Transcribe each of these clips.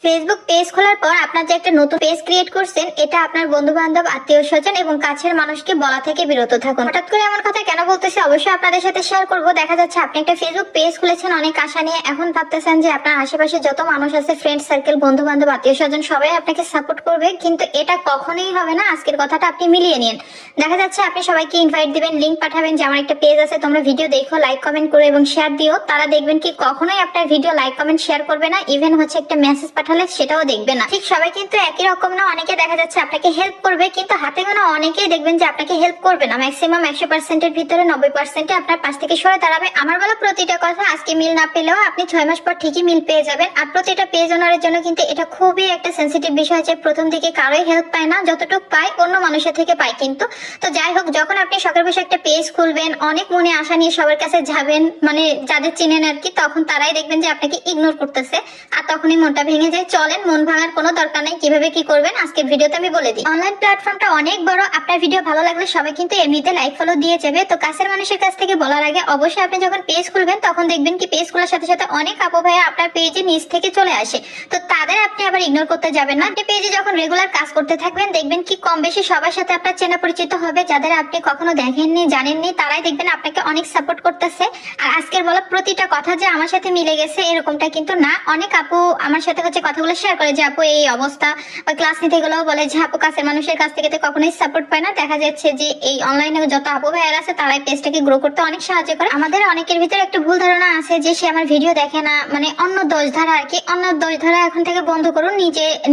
Facebook page খোলার পর আপনার যে একটা নতুন পেজ ক্রিয়েট করছেন, এটা আপনার বন্ধু বান্ধব, আত্মীয় স্বজন এবং কাছের মানুষকে বলা থেকে বিরত থাকুন। হঠাৎ করে এমন কথা কেন বলতেছি অবশ্যই আপনাদের সাথে শেয়ার করব। দেখা যাচ্ছে আপনি একটা ফেসবুক পেজ খুলেছেন অনেক আশা নিয়ে, এখন ভাবতেছেন যে আপনার আশেপাশে যত মানুষ আছে, ফ্রেন্ড সার্কেল, বন্ধু বান্ধব, আত্মীয় স্বজন সবাই আপনাকে সাপোর্ট করবে, কিন্তু এটা কখনোই হবে না। আজকের কথাটা আপনি মিলিয়ে নিন। দেখা যাচ্ছে আপনি সবাইকে ইনভাইট দিবেন, লিঙ্ক পাঠাবেন যে আমার একটা পেজ আছে, তোমরা ভিডিও দেখো, লাইক কমেন্ট করো এবং শেয়ার দিও। তারা দেখবেন কি কখনোই আপনার ভিডিও লাইক কমেন্ট শেয়ার করবে না, ইভেন হচ্ছে একটা মেসেজ পাঠালে সেটাও দেখবে না। ঠিক সবাই কিন্তু একই রকম না। অনেকে দেখা যাচ্ছে আপনাকে হেল্প করবে, কিন্তু হাতে গোনা অনেকেই দেখবেন যে আপনাকে হেল্প করবে না। ম্যাক্সিমাম 100%-এর ভিতরে 90% আপনার পাশ থেকে সরে দাঁড়াবে। আমার বলা প্রতিটা কথা আজকে মিল না পেলেও আপনি 6 মাস পর ঠিকই মিল পেয়ে যাবেন। আর প্রতিটা পেজ ওনারের জন্য কিন্তু এটা খুবই একটা সেন্সিটিভ বিষয় যে প্রথম দিকে কারোই হেল্প পায় না, যতটুকু পায় অন্য মানুষের থেকে পায়। কিন্তু তো যাই হোক, যখন আপনি শখের বসে একটা পেজ খুলবেন, অনেক মনে আশা নিয়ে সবার কাছে যাবেন, মানে যাদের চিনেন আর কি, তখন তারাই দেখবেন যে আপনাকে ইগনোর করতেছে, আর তখনই মনটা ভেঙে যায়। চলেন, মন ভাঙার কোনো দরকার নেই। কিভাবে কি করবেন আজকের ভিডিওতে আমি বলে দিই। অনলাইন প্ল্যাটফর্মটা অনেক বড়। আপনার ভিডিও ভালো লাগলে সবাই কিন্তু এমনিতে লাইক ফলো দিয়ে যাবে। তো কাছের মানুষের কাছ থেকে বলার আগে অবশ্যই আপনি যখন পেজ খুলবেন তখন দেখবেন কি পেজ খোলার সাথে সাথে অনেক আপু ভাইয়া আপনার পেজে নিচ থেকে চলে আসে। তো তাদের আপনি আবার ইগনোর করতে যাবেন না। আপনি পেজে যখন রেগুলার কাজ করতে থাকবেন দেখবেন কি কম বেশি সবার সাথে আপনার চেনা পরিচিত হবে। যাদের আপনি কখনো দেখেননি, জানেননি, তারাই দেখবেন আপনাকে অনেক সাপোর্ট করতেছে। আর আজকের বলা প্রতিটা কথা যে আমার সাথে মিলে গেছে এরকমটা কিন্তু না। অনেক আপু আমার সাথে হচ্ছে কথাগুলো শেয়ার করে যে আপু এই অবস্থা, বা ক্লাস নিতে গেলেও বলে যে আপু কাছের মানুষের কাছ থেকে তো কখনোই সাপোর্ট পায় না। দেখা যাচ্ছে যে এই অনলাইনে যত আপু ভাইয়ার আছে তারাই পেজটাকে গ্রো করতে অনেক সাহায্য করে। আমাদের অনেকের ভিতরে একটা ভুল ধারণা আছে যে সে আমার ভিডিও দেখে না, মানে অন্য দোষ ধরা আর কি। অন্য দোষ ধরা এখন থেকে বন্ধ করুন,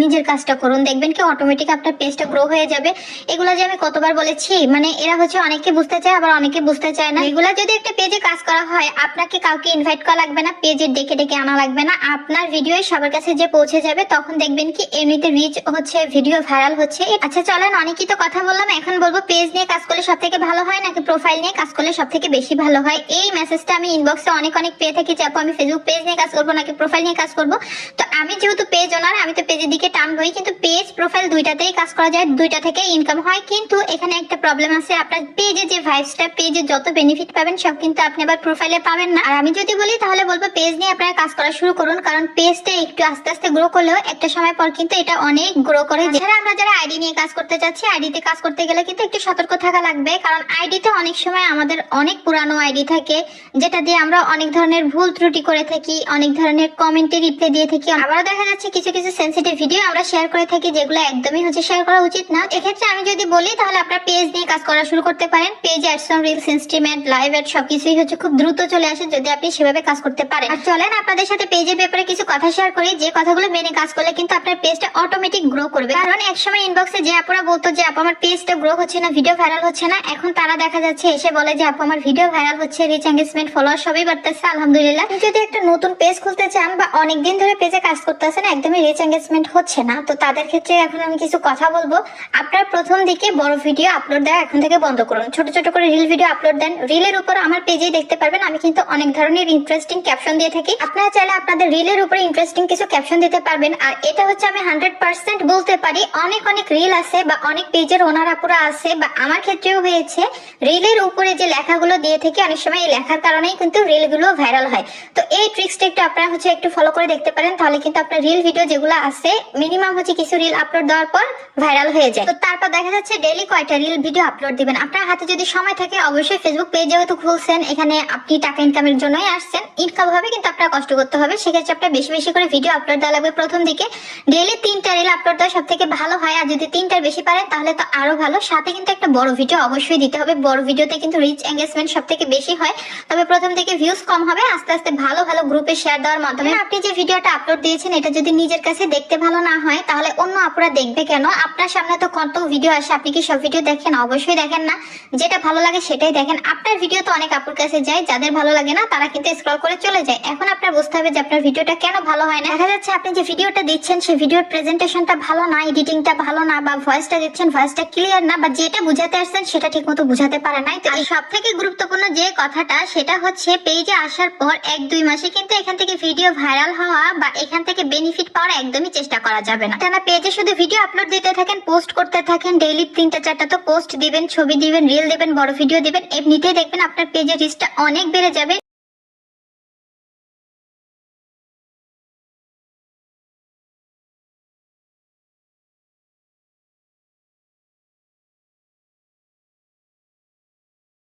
নিজের কাজটা করুন, দেখবেন কি অটোমেটিক আপনার পেজটা গ্রো হয়ে যাবে। এগুলা যে আমি কতবার বলেছি, মানে এরা হচ্ছে অনেকে বুঝতে চায় আবার অনেকে বুঝতে চায় না। এগুলা যদি একটা পেজে কাজ করা হয়, আপনাকে কাউকে ইনভাইট করা লাগবে না, পেজে ডেকে ডেকে আনা লাগবে না, আপনার ভিডিও সবার কাছে যে পৌঁছে যাবে তখন দেখবেন কি এমনিতে রিচ হচ্ছে, ভিডিও ভাইরাল হচ্ছে। আচ্ছা চলেন, অনেকই তো কথা বললাম, এখন বলবো পেজ নিয়ে কাজ করলে সব থেকে ভালো হয় নাকি প্রোফাইল নিয়ে কাজ করলে সব থেকে বেশি ভালো হয়। এই মেসেজটা আমি ইনবক্সে অনেক পেয়ে থাকি যে আপু আমি ফেসবুক পেজ নিয়ে কাজ করবো নাকি প্রোফাইল নিয়ে কাজ করবো। তো আমি যেহেতু পেজ ওনার, আমি তো পেজের দিকে টানবই, কিন্তু পেজ প্রোফাইল দুইটাতেই কাজ করা যায়, দুইটা থেকে ইনকাম হয়। কিন্তু এখানে একটা প্রবলেম আছে, আপনার পেজে যে ভাইবসটা, পেজে যত বেনিফিট পাবেন সব কিন্তু আপনি আবার প্রোফাইলে পাবেন না। আর আমি যদি বলি তাহলে বলবো পেজ নিয়ে আপনারা কাজ করা শুরু করুন, কারণ পেজটা একটু আস্তে আস্তে গ্রো করলেও একটা সময় পর কিন্তু এটা অনেক গ্রো করে। যারা আমরা যারা আইডি নিয়ে কাজ করতে চাচ্ছি, আইডিতে কাজ করতে গেলে কিন্তু একটু সতর্ক থাকা লাগবে, কারণ আইডিতে অনেক সময় আমাদের অনেক পুরানো আইডি থাকে যেটা দিয়ে আমরা অনেক ধরনের ভুল ত্রুটি করে থাকি, অনেক ধরনের কমেন্টে রিপ্লাই দিয়ে থাকি। আবার দেখা যাচ্ছে কিছু কিছু সেন্সিটিভ ভিডিও আমরা শেয়ার করে থাকি যেগুলো একদমই হচ্ছে শেয়ার করা উচিত না। এক্ষেত্রে আমি যদি বলি তাহলে আপনার পেজ নিয়ে কাজ করা শুরু করতে পারেন। পেজে অ্যাডসন, রিলস, ইনস্ট্রিমেন্ট, লাইভ অ্যাড সবকিছুই হচ্ছে খুব দ্রুত চলে আসে যদি আপনি সেভাবে কাজ করতে পারেন। আর চলেন আপনাদের সাথে পেজের ব্যাপারে কিছু কথা শেয়ার করি, যে কথাগুলো মেনে কাজ করলে কিন্তু আপনার পেজটা অটোমেটিক গ্রো করবে। কারণ একসময় ইনবক্সে যে আপুরা বলতো যে আপু আমার পেজটা গ্রো হচ্ছে না, ভিডিও ভাইরাল হচ্ছে না, এখন তারা দেখা যাচ্ছে এসে বলে যে আপু আমার ভিডিও ভাইরাল হচ্ছে, রিচ, এঙ্গেজমেন্ট, ফলোয়ার সবই বাড়তেছে, আলহামদুলিল্লাহ। যদি একটা নতুন পেজ খুলতে চান বা অনেকদিন ধরে পেজে কাজ করতেছেন একদমই রিচ এঙ্গেজমেন্ট হচ্ছে না, তো তাদের ক্ষেত্রে এখন আমি কিছু কথা বলবো। আপনার প্রথম দিকে বড় ভিডিও আপলোড দেওয়া এখন থেকে বন্ধ করুন, ছোট ছোট করে রিল ভিডিও আপলোড দেন। রিলের উপর আমার পেজেই দেখতে পারবেন আমি কিন্তু অনেক ধরনের ইন্টারেস্টিং ক্যাপশন দিয়ে থাকি। আপনারা চাইলে আপনাদের রিলের উপরে ইন্টারেস্টিং কিছু ক্যাপশন দিতে পারবেন। আর এটা হচ্ছে আমি 100% বলতে পারি, অনেক রিল আছে বা অনেক পেজের ওনার আপুরা আছে বা আমার ক্ষেত্রেও হয়েছে, রিলের উপরে যে লেখাগুলো দিয়ে থেকে অনেক সময় এই লেখার কারণেই কিন্তু রিল গুলো ভাইরাল হয়। তো এই ট্রিক্সটা একটু আপনারা হচ্ছে একটু ফলো করে দেখতে পারেন, তাহলে কিন্তু আপনার রিল ভিডিও যেগুলো আছে মিনিমাম হচ্ছে কিছু রিল আপলোড দেওয়ার পর ভাইরাল হয়ে যায়। তো তারপর দেখা যাচ্ছে ডেইলি কয়টা রিল ভিডিও আপলোড দিবেন। আপনার হাতে যদি সময় থাকে অবশ্যই ফেসবুক পেজ যেহেতু খুলছেন, এখানে আপনি টাকা ইনকামের জন্যই আসছেন, ইনকাম হবে কিন্তু আপনার কষ্ট করতে হবে, সেক্ষেত্রে আপনার বেশি বেশি করে ভিডিও আপলোড দেওয়া লাগবে। প্রথম দিকে ডেইলি 3টা রিল আপলোড দেওয়া সব থেকে ভালো হয়, আর যদি 3টার বেশি পারেন তাহলে তো আরো ভালো। সাথে কিন্তু একটা বড় ভিডিও অবশ্যই দিতে হবে, বড় ভিডিওতে কিন্তু রিচ, এঙ্গেজমেন্ট সব থেকে বেশি হয়। তবে প্রথম থেকে ভিউজ কম হবে, আস্তে আস্তে ভালো ভালো গ্রুপে শেয়ার দেওয়ার মাধ্যমে। আপনি যে ভিডিওটা আপলোড দিয়েছেন এটা যদি নিজের কাছে দেখতে ভালো না হয় তাহলে অন্য আপুরা দেখবে কেন? আপনার সামনে তো কত ভিডিও আসে, আপনি কি সব ভিডিও দেখেন? অবশ্যই দেখেন না, যেটা ভালো লাগে সেটাই দেখেন। আপনার ভিডিও তো অনেক আপুর কাছে যায়, যাদের ভালো লাগে না তারা কিন্তু স্ক্রল করে চলে যায়। এখন আপনার বুঝতে হবে যে আপনার ভিডিওটা কেন ভালো হয় না। দেখা যাচ্ছে আপনি যে ভিডিওটা দিচ্ছেন সেই ভিডিওর প্রেজেন্টেশনটা ভালো না, এডিটিংটা ভালো না, বা ভয়েসটা দিচ্ছেন ভয়েসটা ক্লিয়ার না, বা যেটা বুঝাতে আসছেন সেটা ঠিক মতো বুঝাতে পারে নাই। তো সব থেকে গুরুত্বপূর্ণ যে কথাটা সেটা হচ্ছে পেজে আসার পর 1-2 মাসে কিন্তু এখান থেকে ভিডিও ভাইরাল হওয়া বা এখান থেকে বেনিফিট পাওয়ার একদমই চেষ্টা করা যাবে না। টানা পেজে শুধু ভিডিও আপলোড দিতে থাকেন, পোস্ট করতে থাকেন, ডেইলি 3টা-4টা তো পোস্ট দিবেন, ছবি দিবেন, রিল দিবেন, বড় ভিডিও দিবেন, এমনিতেই দেখবেন আপনার পেজের রিচটা অনেক বেড়ে যাবে।